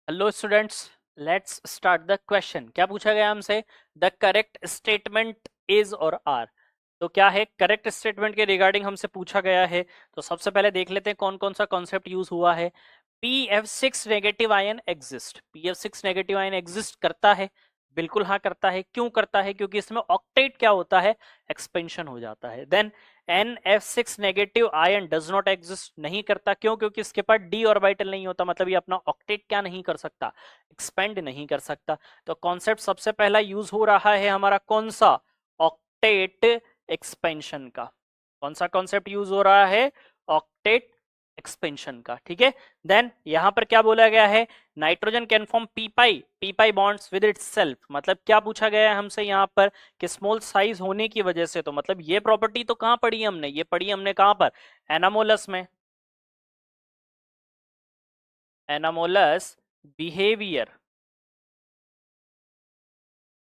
Hello students, let's start the question. क्या पूछा गया हमसे? द करेक्ट स्टेटमेंट इज और आर। तो क्या है करेक्ट स्टेटमेंट के रिगार्डिंग हमसे पूछा गया है। तो सबसे पहले देख लेते हैं कौन कौन सा कॉन्सेप्ट यूज हुआ है। PF6 negative ion exist. PF6 negative ion exist करता है, बिल्कुल हाँ करता है। क्यों करता है? क्योंकि इसमें ऑक्टेट क्या होता है, एक्सपेंशन हो जाता है। Then NF6 negative ion does not exist, नहीं करता। क्यों? क्योंकि इसके पास d ऑर्बिटल नहीं होता, मतलब ये अपना ऑक्टेट क्या नहीं कर सकता, एक्सपेंड नहीं कर सकता। तो कॉन्सेप्ट सबसे पहला यूज हो रहा है हमारा कौन सा, ऑक्टेट एक्सपेंशन का। कौन सा कॉन्सेप्ट यूज हो रहा है? ऑक्टेट एक्सपेंशन का। ठीक है। देन यहां पर क्या बोला गया है, nitrogen can form p pi bonds with itself. मतलब क्या पूछा गया है हमसे यहाँ पर कि स्मॉल साइज होने की वजह से, तो मतलब ये प्रॉपर्टी तो कहां पढ़ी हमने, ये पढ़ी हमने कहां पर, एनामोलस में। Anomalous behaviour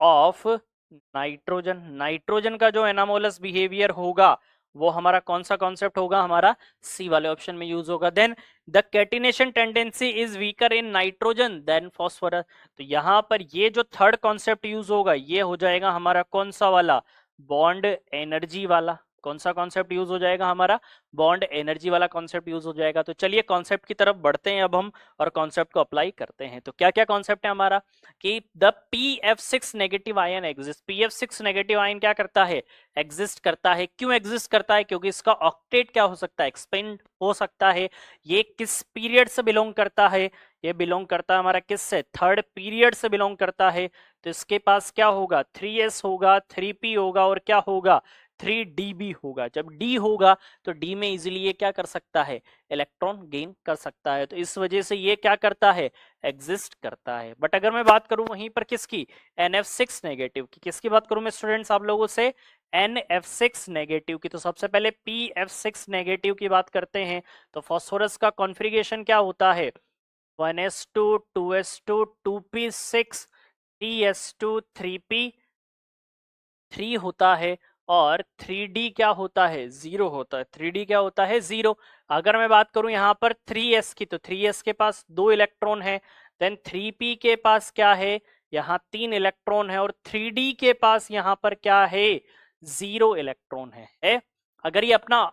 of nitrogen. Nitrogen का जो एनामोलस बिहेवियर होगा वो हमारा कौन सा कॉन्सेप्ट होगा, हमारा सी वाले ऑप्शन में यूज होगा। Then the catenation tendency is weaker in nitrogen than phosphorus. तो यहां पर ये जो थर्ड कॉन्सेप्ट यूज होगा ये हो जाएगा हमारा कौन सा वाला, बॉन्ड एनर्जी वाला। कौन सा कॉन्सेप्ट यूज हो जाएगा हमारा, बॉन्ड एनर्जी वाला कॉन्सेप्ट यूज हो जाएगा। तो चलिए कॉन्सेप्ट की तरफ बढ़ते हैं अब हम और कॉन्सेप्ट को अप्लाई करते हैं। तो क्या क्या कॉन्सेप्ट है हमारा कि the PF6 negative ion exist. PF6 negative ion क्या करता है, एग्जिस्ट करता है। क्यों एग्जिस्ट करता है? क्योंकि इसका ऑक्टेट क्या हो सकता है, एक्सपेंड हो सकता है। ये किस पीरियड से बिलोंग करता है, ये बिलोंग करता है हमारा किससे, थर्ड पीरियड से बिलोंग करता है। तो इसके पास क्या होगा, 3s होगा, 3p होगा और क्या होगा, 3db होगा। जब d होगा तो d में इजीली ये क्या कर सकता है, इलेक्ट्रॉन गेन कर सकता है। तो इस वजह से ये क्या करता है, एग्जिस्ट करता है। बट अगर मैं बात करूं वहीं पर किसकी, NF6 नेगेटिव की। किसकी बात करूं मैं स्टूडेंट्स आप लोगों से, NF6 नेगेटिव की। तो सबसे पहले PF6 नेगेटिव की बात करते हैं। तो फास्फोरस का कॉन्फ़िगरेशन क्या होता है, 1s2 2s2 2p6 3s2 3p3 होता है और 3d क्या होता है, जीरो होता है। 3d क्या होता है, जीरो। अगर मैं बात करूं यहाँ पर 3s की, तो 3s के पास 2 इलेक्ट्रॉन है। देन 3p के पास क्या है, यहाँ 3 इलेक्ट्रॉन है और 3d के पास यहाँ पर क्या है, 0 इलेक्ट्रॉन है। अगर ये अपना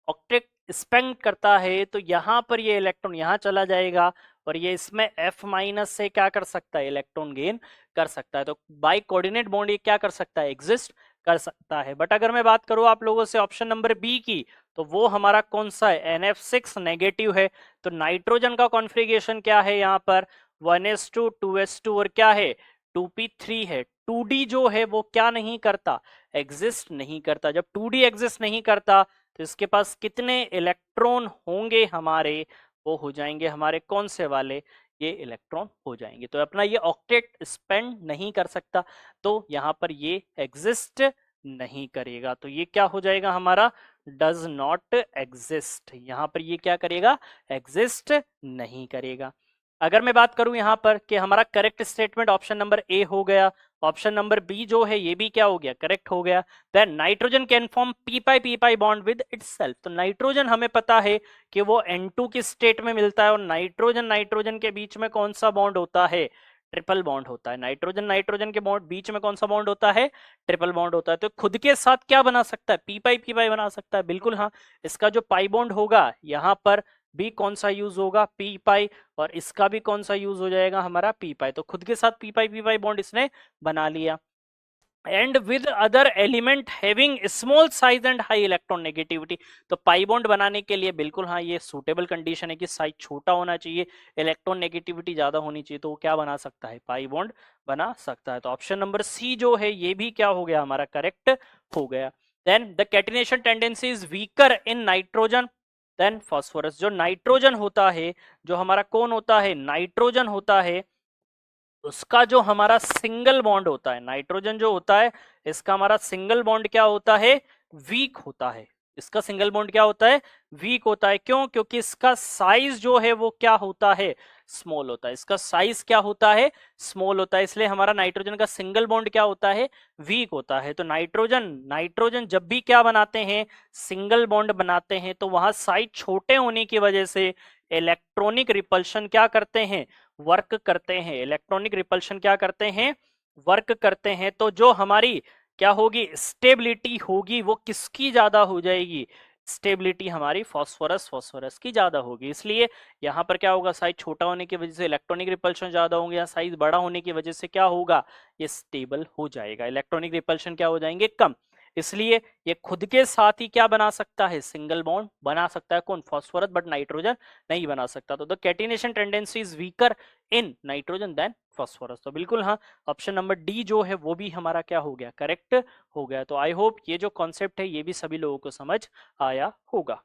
ऑक्टेट स्पेंड करता है तो यहाँ पर ये इलेक्ट्रॉन यहाँ चला जाएगा और ये इसमें F माइनस से क्या कर सकता है, इलेक्ट्रॉन गेन कर सकता है। तो बाई कोऑर्डिनेट बॉन्ड ये क्या कर सकता है, एग्जिस्ट कर सकता है। बट अगर मैं बात करूं आप लोगों से ऑप्शन नंबर बी की, तो वो हमारा कौन सा है, NF6 नेगेटिव है। तो नाइट्रोजन का कॉन्फ़िगरेशन क्या है यहाँ पर, 1s2 2s2 और क्या है, 2p3 है। 2d जो है वो क्या नहीं करता, एग्जिस्ट नहीं करता। जब 2d एग्जिस्ट नहीं करता तो इसके पास कितने इलेक्ट्रॉन होंगे हमारे, वो हो जाएंगे हमारे कौन से वाले, ये इलेक्ट्रॉन हो जाएंगे। तो अपना ये ऑक्टेट स्पेंड नहीं कर सकता, तो यहां पर ये एग्जिस्ट नहीं करेगा। तो ये क्या हो जाएगा हमारा, डज नॉट एग्जिस्ट। यहां पर ये क्या करेगा, एग्जिस्ट नहीं करेगा। अगर मैं बात करूं यहां पर कि हमारा correct statement option number A हो गया, ऑप्शन नंबर बी जो है ये भी क्या हो गया, करेक्ट हो गया। Then nitrogen can form p pi bond with itself. तो नाइट्रोजन हमें पता है कि वो N2 की स्टेट में मिलता है और नाइट्रोजन नाइट्रोजन के बीच में कौन सा बॉन्ड होता है, ट्रिपल बॉन्ड होता है। नाइट्रोजन नाइट्रोजन के बॉन्ड बीच में कौन सा बॉन्ड होता है, ट्रिपल बॉन्ड होता है। तो खुद के साथ क्या बना सकता है, पी पाई बना सकता है, बिल्कुल हाँ। इसका जो पाई बॉन्ड होगा यहाँ पर भी कौन सा यूज होगा, पी पाई, और इसका भी कौन सा यूज हो जाएगा हमारा, पी पाई। तो खुद के साथ पी पाई बॉन्ड इसने बना लिया। And with other element having small size and high electron negativity. तो पाई बॉन्ड बनाने के लिए बिल्कुल हाँ ये सूटेबल कंडीशन है कि साइज छोटा होना चाहिए, इलेक्ट्रॉन नेगेटिविटी ज्यादा होनी चाहिए, तो वो क्या बना सकता है, पाई बॉन्ड बना सकता है। तो ऑप्शन नंबर सी जो है ये भी क्या हो गया हमारा, करेक्ट हो गया। Then the catenation tendency is weaker in nitrogen than phosphorus. जो नाइट्रोजन होता है, जो हमारा कौन होता है, नाइट्रोजन होता है, उसका जो हमारा सिंगल बॉन्ड होता है, नाइट्रोजन जो होता है इसका हमारा सिंगल बॉन्ड क्या होता है, वीक होता है। इसका सिंगल बॉन्ड क्या होता है, वीक होता है। क्यों? क्योंकि इसका साइज जो है वो क्या होता है, स्मॉल होता है। इसका साइज क्या होता है, स्मॉल होता है, इसलिए हमारा नाइट्रोजन का सिंगल बॉन्ड क्या होता है, वीक होता है। तो नाइट्रोजन नाइट्रोजन जब भी क्या बनाते हैं, सिंगल बॉन्ड बनाते हैं, तो वहां साइज छोटे होने की वजह से इलेक्ट्रॉनिक रिपल्शन क्या करते हैं, वर्क करते हैं। इलेक्ट्रॉनिक रिपल्शन क्या करते हैं, वर्क करते हैं। तो जो हमारी क्या होगी, स्टेबिलिटी होगी, वो किसकी ज्यादा हो जाएगी, स्टेबिलिटी हमारी फास्फोरस की ज्यादा होगी। इसलिए यहां पर क्या होगा, साइज छोटा होने की वजह से इलेक्ट्रॉनिक रिपल्शन ज्यादा होंगे, या साइज बड़ा होने की वजह से क्या होगा, ये स्टेबल हो जाएगा, इलेक्ट्रॉनिक रिपल्शन क्या हो जाएंगे, कम। इसलिए ये खुद के साथ ही क्या बना सकता है, सिंगल बॉन्ड बना सकता है, कौन, फास्फोरस, बट नाइट्रोजन नहीं बना सकता। तो the catenation tendency is weaker in nitrogen than phosphorus. तो बिल्कुल हाँ, ऑप्शन नंबर डी जो है वो भी हमारा क्या हो गया, करेक्ट हो गया। तो आई होप ये जो कॉन्सेप्ट है ये भी सभी लोगों को समझ आया होगा।